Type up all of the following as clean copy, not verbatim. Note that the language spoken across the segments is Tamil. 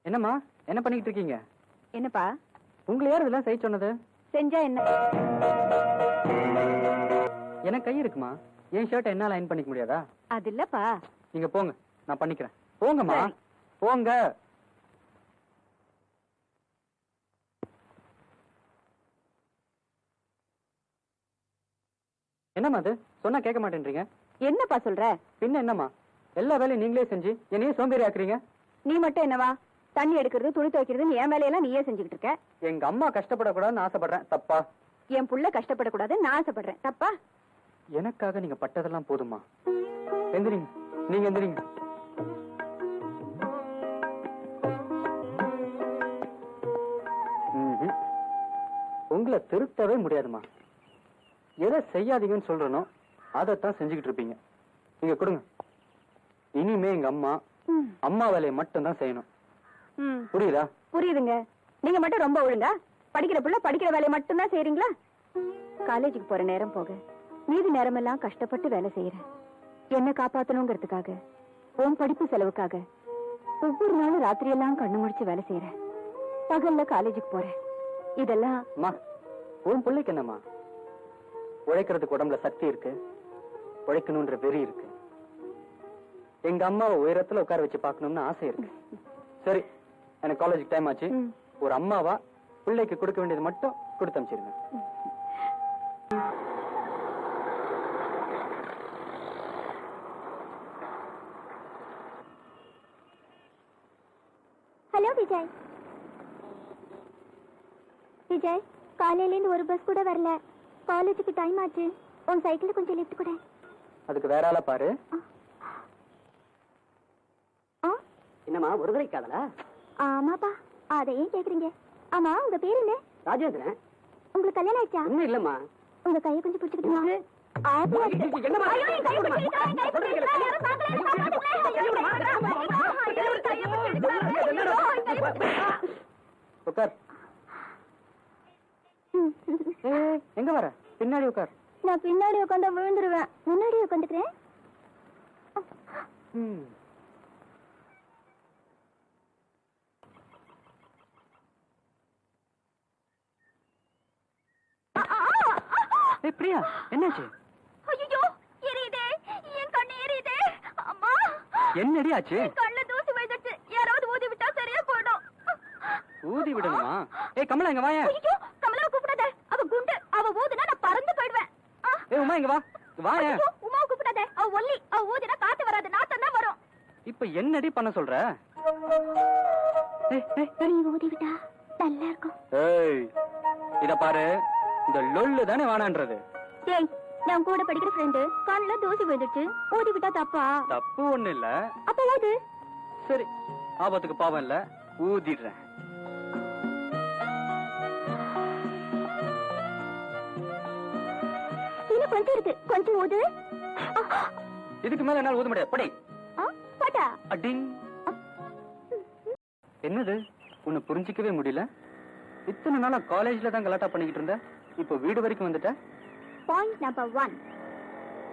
என்னம்மா என்ன பண்ணிட்டு இருக்கீங்க? என்னப்பா உங்களை யார் இதெல்லாம் செய்ய சொன்னது? செஞ்சா என்ன? எனக்கு கை இருக்குமா? என் ஷர்ட்டை என்னால அயன் பண்ணிக்க முடியாதா? அது இல்லப்பா. நீங்க போங்க, நான் பண்ணிக்கிறேன். போங்கம்மா, சரி. போங்க. என்னம்மா அது சொன்னா கேட்க மாட்டேன்றீங்க? என்னப்பா சொல்ற? பின்ன என்னம்மா, எல்லா வேலையும் நீங்களே செஞ்சு என்னையே சோம்பேறி ஆக்குறீங்க. நீ மட்டும் என்னவா தண்ணி எடுக்கிறது துணி துவைக்கிறது என் வேலையெல்லாம் நீயே செஞ்சுக்கிட்டு இருக்க. எங்க அம்மா கஷ்டப்படக்கூடாதுன்னு ஆசைப்படுறேன். தப்பா? என் புள்ள கஷ்டப்படக்கூடாதுன்னு நான் ஆசைப்படுறேன். தப்பா? எனக்காக நீங்க பட்டதெல்லாம் போதுமா? எந்திரிங்க, நீங்க எந்திரிங்க. உங்களை திருத்தவே முடியாதுமா. எதை செய்யாதீங்கன்னு சொல்றனோ அதைத்தான் செஞ்சுக்கிட்டு இருப்பீங்க. நீங்க கொடுங்க. இனிமே எங்க அம்மா வேலையை மட்டும் தான் செய்யணும். புரியுதா? புரியுதுங்க. நீங்க மட்டும் ரொம்ப ஒழுங்கா படிக்கிற புள்ள படிக்கிற வேலையை மட்டும் தான் செய்யறீங்களா? காலேஜுக்கு போற நேரம் போக மீதி நேரம் எல்லாம் கஷ்டப்பட்டு வேலை செய்யறேன். என்ன காப்பாத்தணுங்கிறதுக்காக, உன் படிப்பு செலவுக்காக ஒவ்வொரு நாளும் ராத்திரி எல்லாம் கண்ணு முடிச்சு வேலை செய்யறேன். பகல்ல காலேஜுக்கு போறேன். இதெல்லாம் உன் பிள்ளைக்கு என்னம்மா? உழைக்கிறதுக்கு உடம்புல சக்தி இருக்கு, உழைக்கணும்ன்ற வெறி இருக்கு. எங்க அம்மாவை உயரத்துல உட்கார வச்சு பாக்கணும்னு ஆசை இருக்கு. சரி, எனக்கு காலேஜுக்கு டைம் ஆச்சு. ஒரு அம்மாவா பிள்ளைக்கு கொடுக்க வேண்டியது மட்டும் கொடுத்து அனுப்பிச்சிருங்க. ஹலோ விஜய். விஜய், காலையில இருந்து ஒரு பஸ் கூட வரல. காலேஜுக்கு டைம் ஆச்சு. உன் சைக்கிள் கொஞ்சம் லிஃப்ட் கூட. அதுக்கு வேற ஆளா பாரு. என்னம்மா ஒரு தடவை காதலா? ஆமாப்பா, அதை ஏன் கேக்குறீங்க? ஆமா, உங்க பேர் என்ன? ராஜேந்திரன். உங்களுக்கு கல்யாணம் ஆயிடுச்சா? இன்னும் இல்லம்மா. உங்க கையை கொஞ்சம் பிடிச்சுக்கிட்டீங்களா? உட்கார். எங்க வர? பின்னாடி உட்கார். நான் பின்னாடி உட்காந்தா விழுந்துருவேன். முன்னாடி உட்காந்துக்கிறேன். பிரியா, என்னாச்சு? ஐயோ, எரியுதே, என் கண்ணு எரியுதே. அம்மா, என்னடி ஆச்சு? கண்ணுல தூசி விழுந்துச்சு. யாராவது ஊதி விட்டா சரியா போயிடும். ஊதி விடணுமா? கமலா இங்க வாயா. ஐயோ, கமலாவை கூப்பிடாத. அவ குண்டு. அவ ஊதுனா நான் பறந்து போயிடுவேன். உமா இங்க வா. வாயா. உமாவை கூப்பிடாத. அவ ஒல்லி. அவ ஊதுனா காத்து வராது, நாத்தம் தான் வரும். இப்ப என்னடி பண்ண சொல்ற? நீ ஊதி விட்டா நல்லா இருக்கும். இத பாரு, இந்த லொல்லு தானே வானான்றது. டேய், நான் கூட படிக்கிற ஃப்ரெண்டு கண்ணுல தூசி விழுந்துச்சு. ஊதி விட்டா தப்பா? தப்பு ஒண்ணு இல்ல. அப்ப ஊது. சரி, ஆபத்துக்கு பாவம் இல்ல, ஊதிடுறேன். இன்னும் கொஞ்சம் இருக்கு, கொஞ்சம் ஊது. இதுக்கு மேல என்னால ஊத முடியாது. படி. பாட்டா. அடிங். என்னது, உன்னை புரிஞ்சிக்கவே முடியல. இத்தனை நாளா காலேஜ்ல தான் கலாட்டா பண்ணிக்கிட்டு இருந்த, இப்ப வீடு வரைக்கும் வந்துட்ட. பாயிண்ட் நம்பர் 1,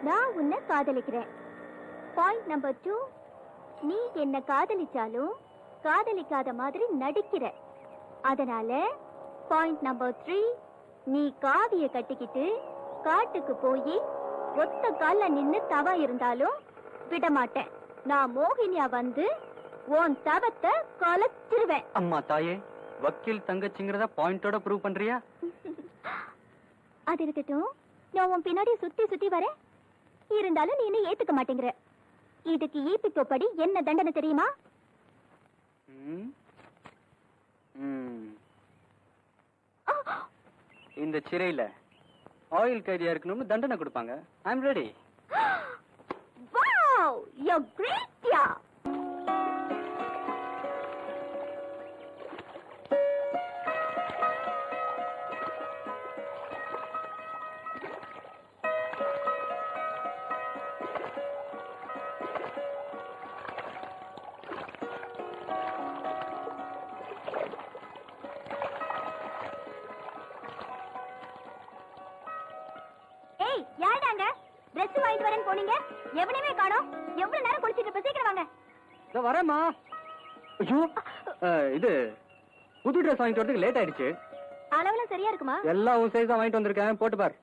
நான் உன்னை காதலிக்கிறேன். பாயிண்ட் நம்பர் 2, நீ என்ன காதலிச்சாலும் காதலிக்காத மாதிரி நடிக்கிற. அதனால பாயிண்ட் நம்பர் 3, நீ காவிய கட்டிக்கிட்டு காட்டுக்கு போய் ஒத்த கால்ல நின்னு தவா இருந்தாலும் விட மாட்டேன். நான் மோகினியா வந்து உன் தவத்தை கலச்சிருவேன். அம்மா தாயே, வக்கீல் தங்கச்சிங்கிறத பாயிண்டோட ப்ரூவ் பண்றியா? அது இருக்கட்டும், நான் உன் பின்னாடி சுத்தி சுத்தி வரேன். இருந்தாலும் நீ என்ன ஏத்துக்க மாட்டேங்கிற. இதுக்கு ஈபிக்கோப்படி என்ன தண்டனை தெரியுமா? இந்த சிறையில ஆயில் கைதியா இருக்கணும்னு தண்டனை கொடுப்பாங்க. I am ready. Wow, you are great யா. ஏய், யாருடாங்க? Dress வாங்கிட்டு வரேன்னு போனீங்க, எவனையுமே காணோம். எவ்வளவு நேரம் குளிச்சிட்டு இருப்ப? சீக்கிரம் வாங்க. இதோ வரேம்மா. ஐயோ, இது புது ட்ரெஸ் வாங்கிட்டு வரதுக்கு லேட் ஆயிடுச்சு. அளவுலாம் சரியா இருக்குமா? எல்லாம் உன் சைஸ் தான் வாங்கிட்டு வந்திருக்கேன், போட்டு பார்.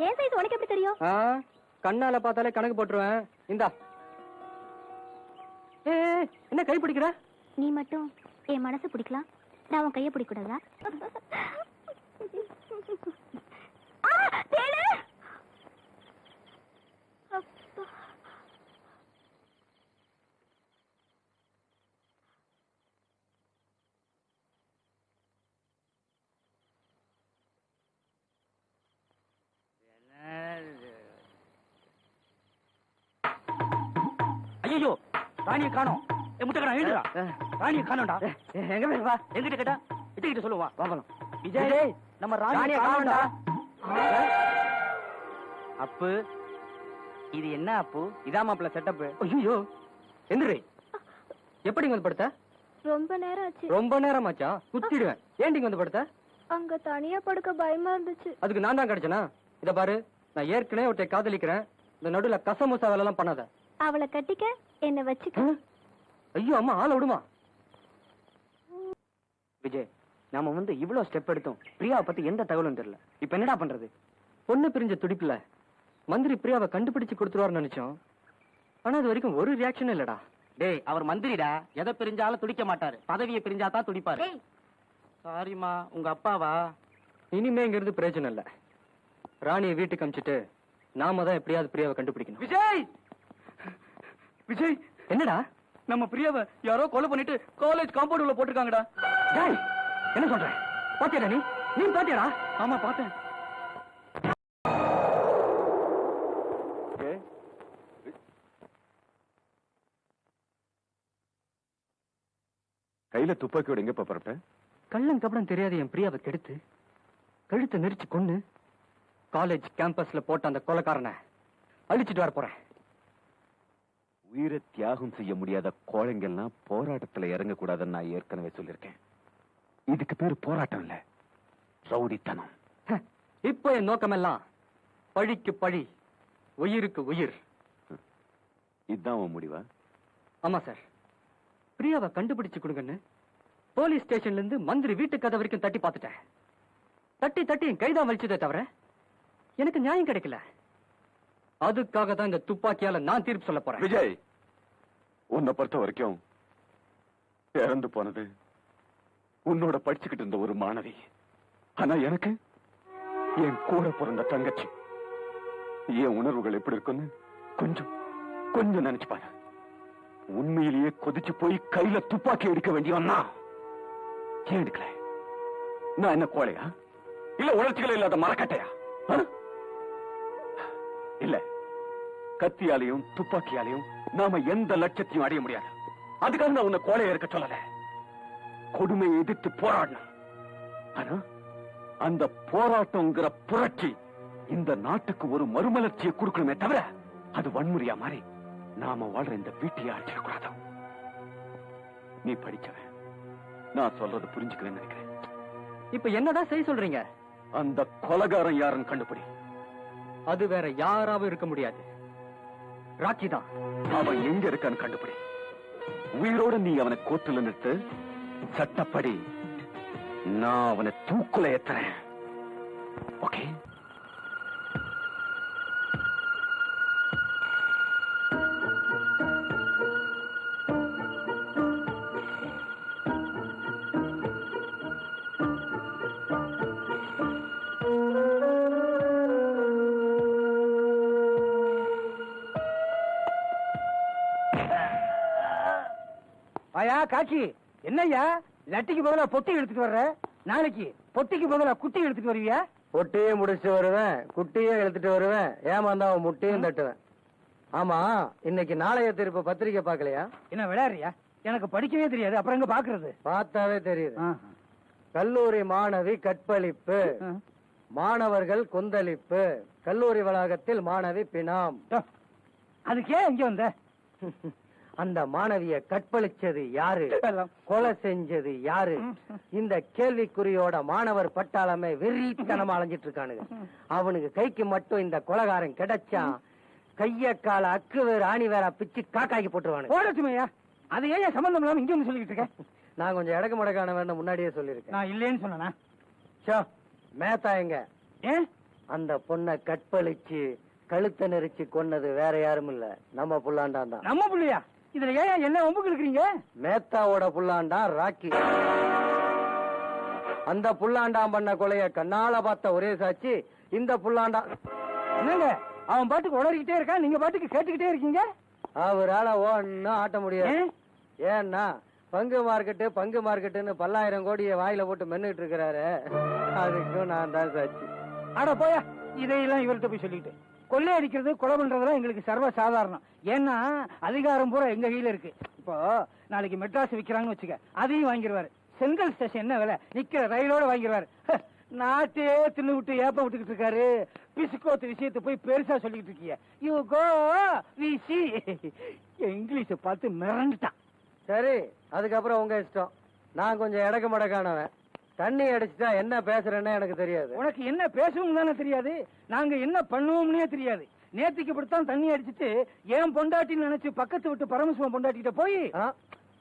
ஏன் சைஸ் உனக்கு எப்படி தெரியும்? கண்ணால பார்த்தாலே கணக்கு போட்டுருவேன். இந்தா. என்ன கை பிடிக்கிற? நீ மட்டும் என் மனசு பிடிக்கலாம், நான் உன் கையை பிடிக்கூடாதா? ஐயோ, ராணியை காணோம். முட்டைக்கடா எழுதுடா. ராணியை காணோம்டா. எங்க போய் வா, எங்கிட்ட கேட்டா கிட்ட சொல்லுவா. வாங்கலாம். விஜய், நம்ம ராணியை காணோம்டா. அப்பு, இது என்ன அப்பு? இதான் மாப்பிள்ள செட்டப். ஐயோ, எந்திரி. எப்படி வந்து படுத்த? ரொம்ப நேரம் ஆச்சு. ரொம்ப நேரமாச்சா? குத்திடுவேன். ஏன்டி வந்து படுத்த? அங்க தனியா படுக்க பயமா இருந்துச்சு. அதுக்கு நான் தான் கிடைச்சனா? இத பாரு, நான் ஏற்கனவே ஒருத்தரை காதலிக்கிறேன். இந்த நடுவுல கசமுசா வேலை எல்லாம் பண்ணாத. அவளை கட்டிக்க, என்ன வச்சுக்க. ஐயோ அம்மா, ஆள விடுமா. விஜய், நாம வந்து இவ்வளவு ஸ்டெப் எடுத்தோம், பிரியாவை பத்தி எந்த தகவலும் தெரியல. இப்ப என்னடா பண்றது? பொண்ணு பிரிஞ்ச துடிப்புல மந்திரி பிரியாவை கண்டுபிடிச்சு கொடுத்துருவாருன்னு நினைச்சோம். ஆனா அது வரைக்கும் ஒரு ரியாக்ஷன் இல்லடா. டேய், அவர் மந்திரிடா. எதை பிரிஞ்சாலும் துடிக்க மாட்டாரு, பதவியை பிரிஞ்சாதான் துடிப்பாரு. சாரிமா, உங்க அப்பாவா? இனிமே இங்க இருந்து பிரயோஜனம் இல்ல. ராணியை வீட்டுக்கு அனுப்பிச்சிட்டு நாம தான் எப்படியாவது பிரியாவை கண்டுபிடிக்கணும். விஜய், விஜய், என்னடா? நம்ம பிரியாவை யாரோ கொலை பண்ணிட்டு காலேஜ் காம்பவுண்ட் உள்ள போட்டுருக்காங்கடா. டேய், என்ன சொல்ற? பாத்தியாடா நீ? நீ பாத்தியாடா? ஆமா, பார்த்தேன். கையில துப்பாக்கியோட எங்க புறப்பட்ட? கள்ளம் கபடம் தெரியாத என் பிரியாவை கெடுத்து கழுத்தை நெரிச்சு கொன்னு காலேஜ் கேம்பஸ்ல போட்ட அந்த கொலைக்காரனை அழிச்சிட்டு வர போறேன். உயிரை தியாகம் செய்ய முடியாத கோழைங்கெல்லாம் போராட்டத்துல இறங்க கூடாதுன்னு நான் ஏற்கனவே சொல்லியிருக்கேன். இதுக்கு பேரு போராட்டம் இல்ல, ரவுடித்தனம். இப்போ என் நோக்கமெல்லாம் பழிக்கு பழி, உயிருக்கு உயிர். இதுதான் உன் முடிவா? ஆமா சார். பிரியாவை கண்டுபிடிச்சு கொடுங்கன்னு போலீஸ் ஸ்டேஷன்ல இருந்து மந்திரி வீட்டு கதை வரைக்கும் தட்டி பார்த்துட்டேன். தட்டி தட்டி என் கைதான் வலிச்சதே தவிர எனக்கு நியாயம் கிடைக்கல. அதுக்காக தான் இந்த துப்பாக்கியால நான் தீர்ப்பு சொல்ல போறேன். விஜய், உன்னை பொறுத்த வரைக்கும் இறந்து போனது உன்னோட படிச்சுக்கிட்டு இருந்த ஒரு மாணவி. ஆனா எனக்கு என் கூட பிறந்த தங்கச்சி. என் உணர்வுகள் எப்படி இருக்குன்னு கொஞ்சம் கொஞ்சம் நினைச்சு பாரு. உண்மையிலேயே கொதிச்சு போய் கையில துப்பாக்கி எடுக்க வேண்டியவன்னா ஏன் எடுக்கல? நான் என்ன கோழையா இல்ல உணர்ச்சிகள் இல்லாத மரக்கட்டையா? இல்ல, கத்தியாலையும் துப்பாக்கியாலையும் நாம எந்த லட்சத்தையும் அடைய முடியாது. அதுக்காக நான் உன்னை கோழையா இருக்க சொல்லல. கொடுமையை எதிர்த்து போராடணும். ஆனா அந்த போராட்டம்ங்கிற புரட்சி இந்த நாட்டுக்கு ஒரு மறுமலர்ச்சியை கொடுக்கணுமே தவிர அது வன்முறையா மாறி நாம வாழ்ற இந்த வீட்டையே அடிச்சிடக்கூடாது. நீ படிச்சவன், நான் சொல்றது புரிஞ்சுக்கிறேன்னு நினைக்கிறேன். இப்ப என்னதான் செய்ய சொல்றீங்க? அந்த கொலைகாரன் யாருன்னு கண்டுபிடி. அது வேற யாராவும் இருக்க முடியாது, ராக்கி தான். அவன் எங்க இருக்கான்னு கண்டுபிடி. உயிரோட நீ அவனை கோர்ட்டுல நிறுத்து. சட்டப்படி நான் அவனை தூக்குல ஏத்துறேன். ஓகே? ஐயா காட்சி, என்னய்யா லட்டிக்கு பதிலா பொட்டி எடுத்துட்டு வர்ற? நாளைக்கு பொட்டிக்கு பதிலா குட்டி எடுத்துட்டு வருவியா? பொட்டியே முடிச்சு வருவேன், குட்டியே எடுத்துட்டு வருவேன், ஏமாந்தா அவன் முட்டையும் தட்டுவேன். ஆமா, இன்னைக்கு நாளைய திருப்ப பத்திரிக்கை பாக்கலையா? என்ன விளையாடுறியா? எனக்கு படிக்கவே தெரியாது, அப்புறம் எங்க பாக்குறது? பார்த்தாவே தெரியுது. கல்லூரி மாணவி கற்பழிப்பு, மாணவர்கள் கொந்தளிப்பு, கல்லூரி வளாகத்தில் மாணவி பிணாம். அதுக்கே இங்க வந்த? அந்த மாணவிய கற்பழிச்சது யாரு, கொலை செஞ்சது யாரு? இந்த கேள்விக்குறியோட மாணவர் பட்டாளமே வெறித்தனமா அலைஞ்சிட்டு இருக்கானுங்க. அவனுக்கு கைக்கு மட்டும் இந்த கொலைகாரன் கிடைச்சா கைய கால அக்கு வேற ஆணி வேற பிச்சு காக்காக்கி போட்டுருவானு. போடச்சுமையா, அது ஏன் சம்பந்தம் இல்லாம இங்க வந்து சொல்லிட்டு இருக்க? நான் கொஞ்சம் இடக்கு மடக்கான வேண்டாம் முன்னாடியே சொல்லியிருக்கேன். நான் இல்லேன்னு சொன்னா மேத்தா எங்க? ஏன் அந்த பொண்ணை கற்பழிச்சு கழுத்தை நெரிச்சு கொன்னது வேற யாரும் இல்ல, நம்ம புல்லாண்டான் தான். நம்ம புள்ளையா? இதுல ஏன் என்ன ஒம்புக்கு இருக்கிறீங்க? மேத்தாவோட புல்லாண்டான் ராக்கி. அந்த புல்லாண்டான் பண்ண கொலைய கண்ணால பார்த்த ஒரே சாட்சி இந்த புல்லாண்டா. என்னங்க அவன் பாட்டுக்கு உளறிக்கிட்டே இருக்கான், நீங்க பாட்டுக்கு கேட்டுக்கிட்டே இருக்கீங்க. அவரால ஒன்னும் ஆட்ட முடியாது. ஏன்னா பங்கு மார்க்கெட்டுன்னு 10,000 கோடியை வாயில போட்டு மென்னுட்டு இருக்கிறாரு. அதுக்கும் நான் தான் சாட்சி. ஆட போயா, இதையெல்லாம் இவர்கிட்ட போய் சொல்லிட்டு கொள்ளை அடிக்கிறது கொலை பண்றதெல்லாம் எங்களுக்கு சர்வ சாதாரணம். ஏன்னா அதிகாரம் பூரா எங்க கையில இருக்கு. இப்போ நாளைக்கு மெட்ராஸ் விக்கிறாங்கன்னு வச்சுக்க, அதையும் வாங்கிடுவாரு. சென்ட்ரல் ஸ்டேஷன் என்ன விலை, நிக்கிற ரயிலோட வாங்கிடுவாரு. நாட்டே தின்னு விட்டு ஏப்ப விட்டுக்கிட்டு இருக்காரு. பிசுக்கோத்து விஷயத்தை போய் பெருசா சொல்லிக்கிட்டு இருக்கீங்க. யூ கோ விசி. இங்கிலீஷ பார்த்து மிரண்டுட்டான். சரி, அதுக்கப்புறம் உங்க இஷ்டம். நான் கொஞ்சம் இடக்கு மடக்கானவன். தண்ணி அடிச்சுட்டா என்ன பேசுறேன்னு எனக்கு தெரியாது. உனக்கு என்ன பேசவும் தானே தெரியாது, நாங்க என்ன பண்ணுவோம்னே தெரியாது. நேத்திக்கு இப்படித்தான் தண்ணி அடிச்சுட்டு ஏன் பொண்டாட்டின்னு நினைச்சு பக்கத்து விட்டு பரமசிவம் பொண்டாட்டிட்ட போய்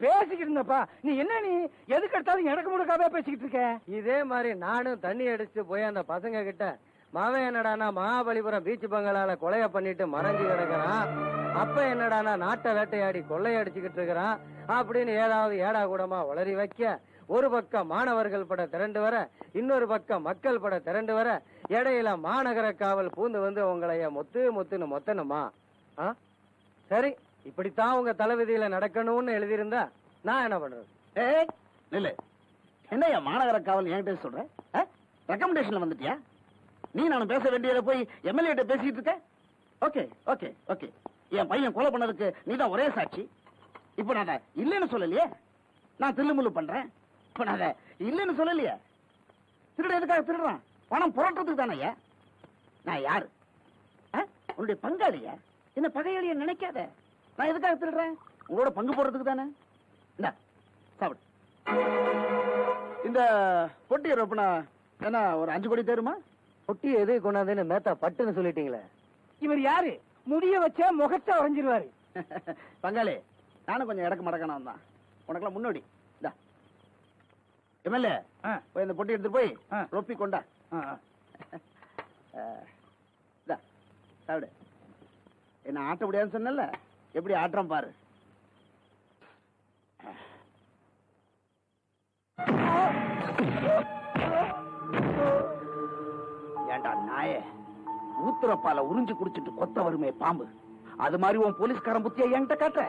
பேசிக்கிட்டு இருந்தப்பா. நீ என்ன நீ எதுக்கு எடுத்தாலும் எனக்கு முடுக்காவே பேசிக்கிட்டு இருக்க? இதே மாதிரி நானும் தண்ணி அடிச்சுட்டு போய் அந்த பசங்க கிட்ட மாவன் என்னடானா மகாபலிபுரம் பீச் பங்களால கொலைய பண்ணிட்டு மறைஞ்சு கிடக்குறான், அப்ப என்னடானா நாட்டை வேட்டையாடி கொள்ளையடிச்சுக்கிட்டு இருக்கிறான் அப்படின்னு ஏதாவது ஏடா கூடமா உளறி வைக்க, ஒரு பக்கம் மாணவர்கள் பட திரண்டு வர, இன்னொரு பக்கம் மக்கள் பட திரண்டு வர, இடையில மாநகர காவல் பூந்து வந்து உங்களைய முத்துன்னு மொத்தணுமா? சரி, இப்படித்தான் உங்க தலைவிதியில நடக்கணும்னு எழுதியிருந்தா நான் என்ன பண்றது? இல்ல என்னையா மாநகர காவல் என்கிட்ட சொல்ற? ரெக்கமெண்டேஷன்ல வந்துட்டியா? நீ நானும் பேச வேண்டியதை போய் எம்எல்ஏ கிட்ட பேசிட்டு இருக்க. ஓகே ஓகே ஓகே, என் பையன் கொலை பண்ணதுக்கு நீதான் ஒரே சாட்சி. இப்ப நான் இல்லைன்னு சொல்லலையே, நான் தில்லுமுள்ளு பண்றேன். இப்ப நான் இல்லைன்னு சொல்லலையே. திருட எதுக்காக திருடுறான்? பணம் புரட்டுறதுக்கு தானே. நான் யாரு? உன்னுடைய பங்காளியா? என்ன பகையாளிய நினைக்காத. நான் எதுக்காக திருடுறேன்? உங்களோட பங்கு போடுறதுக்கு தானே. இந்த சாப்பிடு. இந்த பொட்டியை ரொப்பினா என்ன ஒரு 5 கோடி தேருமா? பொட்டி எது கொண்டாந்துன்னு மேத்தா பட்டுன்னு சொல்லிட்டீங்களே. இவர் யாரு? முடிய வச்ச முகத்தை உறைஞ்சிருவாரு. பங்காளி, நானும் கொஞ்சம் இடக்கு மடக்கணும் தான். உனக்கெல்லாம் முன்னோடி. எம்எல்ஏ போய் இந்த பொட்டி எடுத்துட்டு போய் ரொப்பி கொண்டா. சாப்பிடு. என்ன ஆட்ட முடியாதுன்னு சொன்னல, எப்படி ஆட்டம் பாரு. ஏண்டா நாயே, ஊத்துறப்பால உறிஞ்சு குடிச்சிட்டு கொத்த வருமே பாம்பு, அது மாதிரி உன் போலீஸ்காரன் புத்தியா என்கிட்ட காட்ட?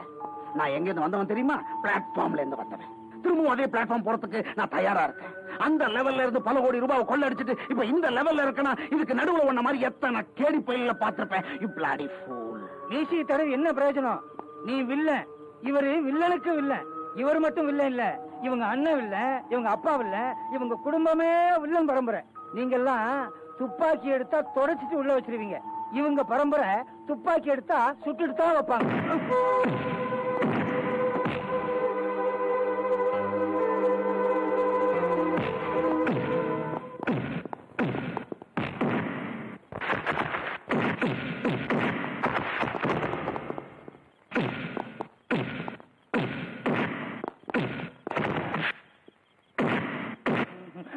நான் எங்க இருந்து வந்தவன் தெரியுமா? பிளாட்ஃபார்ம்ல இருந்து வந்தவன். திரும்பவும் அதே பிளாட்ஃபார்ம் போறதுக்கு நான் தயாரா இருக்கேன். அந்த லெவல்ல இருந்து பல கோடி ரூபாய் கொள்ள அடிச்சிட்டு இப்ப இந்த லெவல்ல இருக்கனா, இதுக்கு நடுவுல ஒன்ன மாதிரி எத்தனை கேடி பயில பாத்திருப்பேன். You bloody pool. வீசி தடவை என்ன பிரயோஜனம்? நீ வில்லன், இவரு வில்லனுக்கு வில்லன். இவர் மட்டும் வில்லன் இல்ல, இவங்க அண்ணன் வில்லன், இவங்க அப்பா வில்லன், இவங்க குடும்பமே வில்லன் பரம்பரை. நீங்க எல்லாம் துப்பாக்கி எடுத்தா தொடச்சிட்டு உள்ள வச்சிருவீங்க. இவங்க பரம்பரை துப்பாக்கி எடுத்தா சுட்டுட்டு தான் வைப்பாங்க.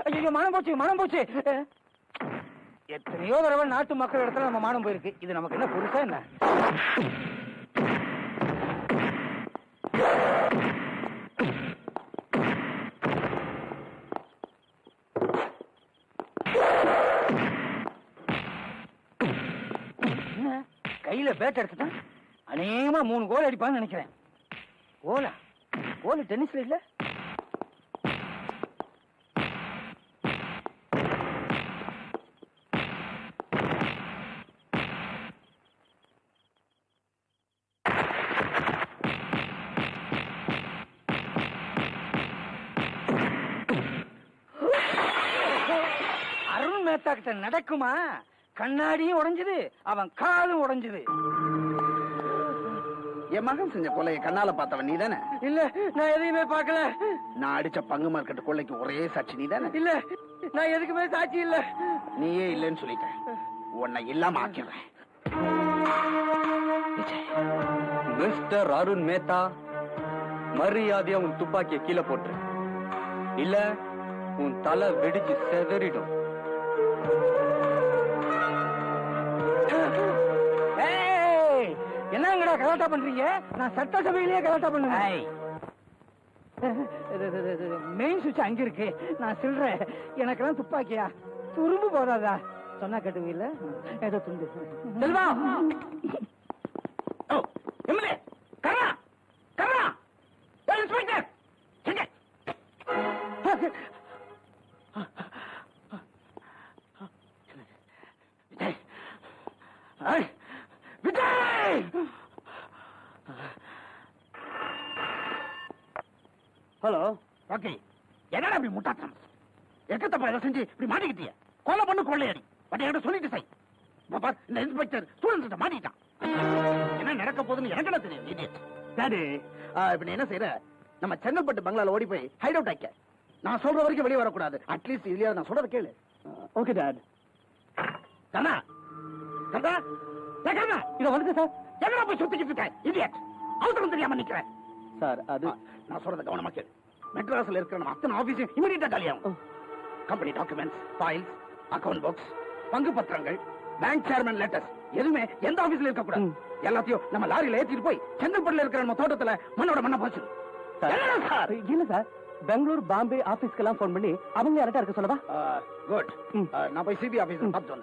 ஐயோ, மனம் போச்சு. எத்தனையோ தடவை நாட்டு மக்கள் இடத்துல நம்ம மானம் போயிருக்கு. இது நமக்கு என்ன புதுசா என்ன? கையில பேட் எடுத்துட்டான். அநேகமா 3 கோல் அடிப்பான்னு நினைக்கிறேன். கோல் டென்னிஸ்ல இல்ல. மேத்தா கிட்ட நடக்குமா? கண்ணாடியும் உடைஞ்சது, அவன் காலும் உடைஞ்சது. என் மகன் செஞ்ச கொலையை கண்ணால பார்த்தவன் நீ தானே? இல்ல, நான் எதையுமே பார்க்கல. நான் அடிச்ச பங்கு மார்க்கெட் கொள்ளைக்கு ஒரே சாட்சி நீ தானே? இல்ல, நான் எதுக்குமே சாட்சி இல்ல. நீயே இல்லைன்னு சொல்லிட்டேன். உன்னை இல்லாம ஆக்கிறேன். மிஸ்டர் அருண் மேத்தா, மரியாதையா உன் துப்பாக்கியை கீழே போட்டு இல்ல உன் தலை வெடிச்சு செதறிடும். என்னங்கடா கலாட்டா பண்றீங்க? நான் சட்டசபையிலேயே கலாட்டா பண்ணுவேன். மெயின் சுவிட்ச் அங்க இருக்கு, நான் சொல்றேன். எனக்கெல்லாம் துப்பாக்கியா துரும்பு போதாதா? சொன்னா கட்டுவீல்ல, ஏதோ துண்டு. செல்வா, எம்எல்ஏ கரா கரா இன்ஸ்பெக்டர் எங்க? விஜய், ஹலோ. ஓகே, என்னடா இப்படி முட்டாட்டம்? எக்கத்தப்ப எதை செஞ்சு இப்படி மாட்டிக்கிட்டிய? கொலை பண்ணு கொள்ளையடி. பட் என்கிட்ட சொல்லிட்டு சாய். இந்த இன்ஸ்பெக்டர் ஸ்டூடெண்ட்ஸ் மாட்டிட்டான். என்ன நடக்க போகுதுன்னு எனக்கு என்ன தெரியும்? இடியட். டாடி, இப்ப நீ என்ன செய்யற? நம்ம செங்கல்பட்டு பங்களால ஓடி போய் ஹைட் அவுட் ஆயிக்க. நான் சொல்ற வரைக்கும் வெளியே வரக்கூடாது. அட்லீஸ்ட் இதுலயா நான் சொல்றத கேளு. Okay dot. கண்ணா கண்ணா கண்ணா, இத வந்து சார் எங்கடா போய் சுத்திக்கிட்டு இருக்க? இடியட். அவசரம் தெரியாம நிக்கிறேன் சார். அது நான் சொல்றத கவனமா கேளு. மெட்ராஸ்ல இருக்கிற நம்ம அத்தனை ஆபீஸ் இமிடியேட்டா காலியாகும். Company documents, files, account books, பங்கு பத்திரங்கள், பேங்க் சேர்மன் லெட்டர்ஸ் எதுவுமே எந்த ஆபீஸ்ல இருக்க கூடாது. எல்லாத்தையும் நம்ம லாரியில ஏத்திட்டு போய் செங்கல்பட்டுல இருக்கிற நம்ம தோட்டத்துல மண்ணோட மண்ண போச்சு. சார் இல்ல சார், பெங்களூர் பாம்பே ஆபீஸ்க்கெல்லாம் போன் பண்ணி அவங்க யார்கிட்ட இருக்க சொல்லவா? குட். நான் போய் சிபி ஆபீஸ் பார்த்து